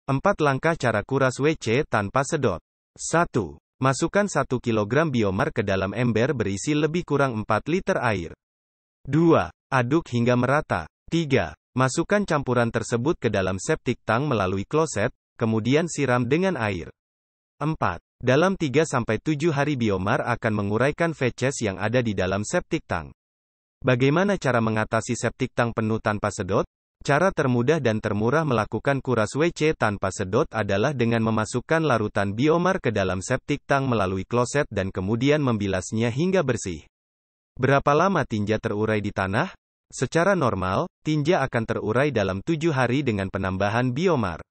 4 langkah cara kuras WC tanpa sedot. 1. Masukkan 1 kg biomar ke dalam ember berisi lebih kurang 4 liter air. 2. Aduk hingga merata. 3. Masukkan campuran tersebut ke dalam septic tank melalui kloset, kemudian siram dengan air. 4. Dalam 3-7 hari biomar akan menguraikan feces yang ada di dalam septic tank. Bagaimana cara mengatasi septic tank penuh tanpa sedot? Cara termudah dan termurah melakukan kuras WC tanpa sedot adalah dengan memasukkan larutan biomar ke dalam septic tank melalui kloset dan kemudian membilasnya hingga bersih. Berapa lama tinja terurai di tanah? Secara normal, tinja akan terurai dalam 7 hari dengan penambahan biomar.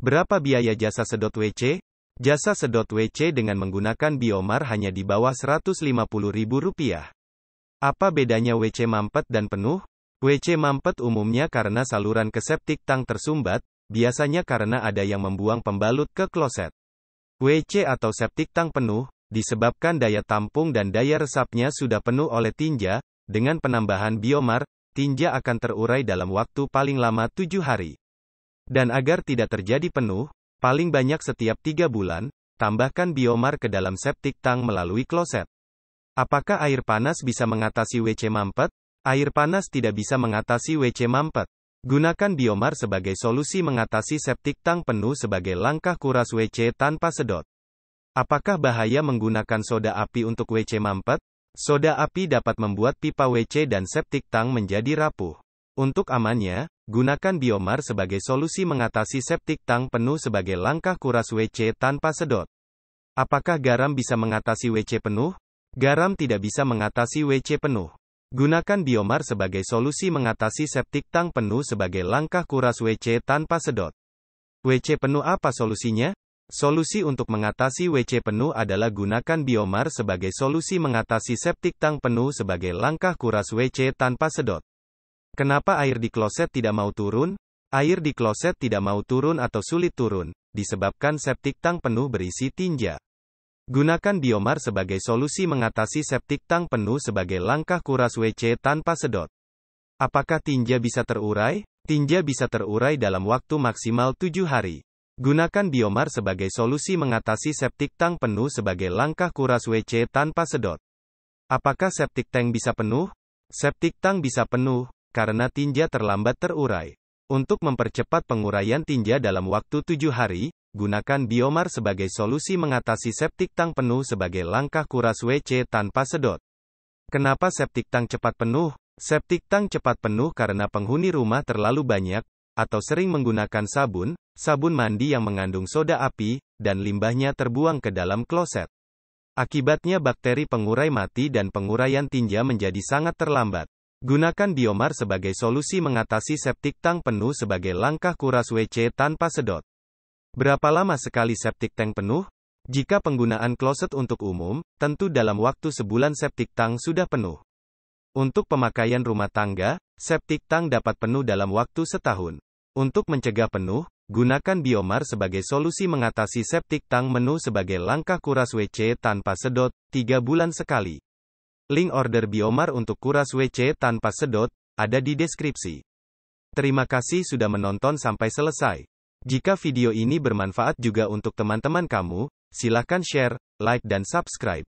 Berapa biaya jasa sedot WC? Jasa sedot WC dengan menggunakan biomar hanya di bawah Rp150.000. Apa bedanya WC mampet dan penuh? WC mampet umumnya karena saluran ke septic tank tersumbat, biasanya karena ada yang membuang pembalut ke kloset. WC atau septic tank penuh, disebabkan daya tampung dan daya resapnya sudah penuh oleh tinja. Dengan penambahan biomar, tinja akan terurai dalam waktu paling lama 7 hari. Dan agar tidak terjadi penuh, paling banyak setiap 3 bulan, tambahkan biomar ke dalam septic tank melalui kloset. Apakah air panas bisa mengatasi WC mampet? Air panas tidak bisa mengatasi WC mampet. Gunakan biomar sebagai solusi mengatasi septic tank penuh sebagai langkah kuras WC tanpa sedot. Apakah bahaya menggunakan soda api untuk WC mampet? Soda api dapat membuat pipa WC dan septic tank menjadi rapuh. Untuk amannya, gunakan biomar sebagai solusi mengatasi septic tank penuh sebagai langkah kuras WC tanpa sedot. Apakah garam bisa mengatasi WC penuh? Garam tidak bisa mengatasi WC penuh. Gunakan biomar sebagai solusi mengatasi septic tank penuh sebagai langkah kuras WC tanpa sedot. WC penuh apa solusinya? Solusi untuk mengatasi WC penuh adalah gunakan biomar sebagai solusi mengatasi septic tank penuh sebagai langkah kuras WC tanpa sedot. Kenapa air di kloset tidak mau turun? Air di kloset tidak mau turun atau sulit turun, disebabkan septic tank penuh berisi tinja. Gunakan biomar sebagai solusi mengatasi septic tank penuh sebagai langkah kuras WC tanpa sedot. Apakah tinja bisa terurai? Tinja bisa terurai dalam waktu maksimal 7 hari. Gunakan biomar sebagai solusi mengatasi septic tank penuh sebagai langkah kuras WC tanpa sedot. Apakah septic tank bisa penuh? Septic tank bisa penuh, karena tinja terlambat terurai. Untuk mempercepat penguraian tinja dalam waktu 7 hari, gunakan biomar sebagai solusi mengatasi septic tank penuh sebagai langkah kuras WC tanpa sedot. Kenapa septic tank cepat penuh? Septic tank cepat penuh karena penghuni rumah terlalu banyak, atau sering menggunakan sabun mandi yang mengandung soda api, dan limbahnya terbuang ke dalam kloset. Akibatnya bakteri pengurai mati dan penguraian tinja menjadi sangat terlambat. Gunakan biomar sebagai solusi mengatasi septic tank penuh sebagai langkah kuras WC tanpa sedot. Berapa lama sekali septic tank penuh? Jika penggunaan kloset untuk umum, tentu dalam waktu sebulan septic tank sudah penuh. Untuk pemakaian rumah tangga, septic tank dapat penuh dalam waktu setahun. Untuk mencegah penuh, gunakan biomar sebagai solusi mengatasi septic tank penuh sebagai langkah kuras WC tanpa sedot, 3 bulan sekali. Link order biomar untuk kuras WC tanpa sedot, ada di deskripsi. Terima kasih sudah menonton sampai selesai. Jika video ini bermanfaat juga untuk teman-teman kamu, silakan share, like dan subscribe.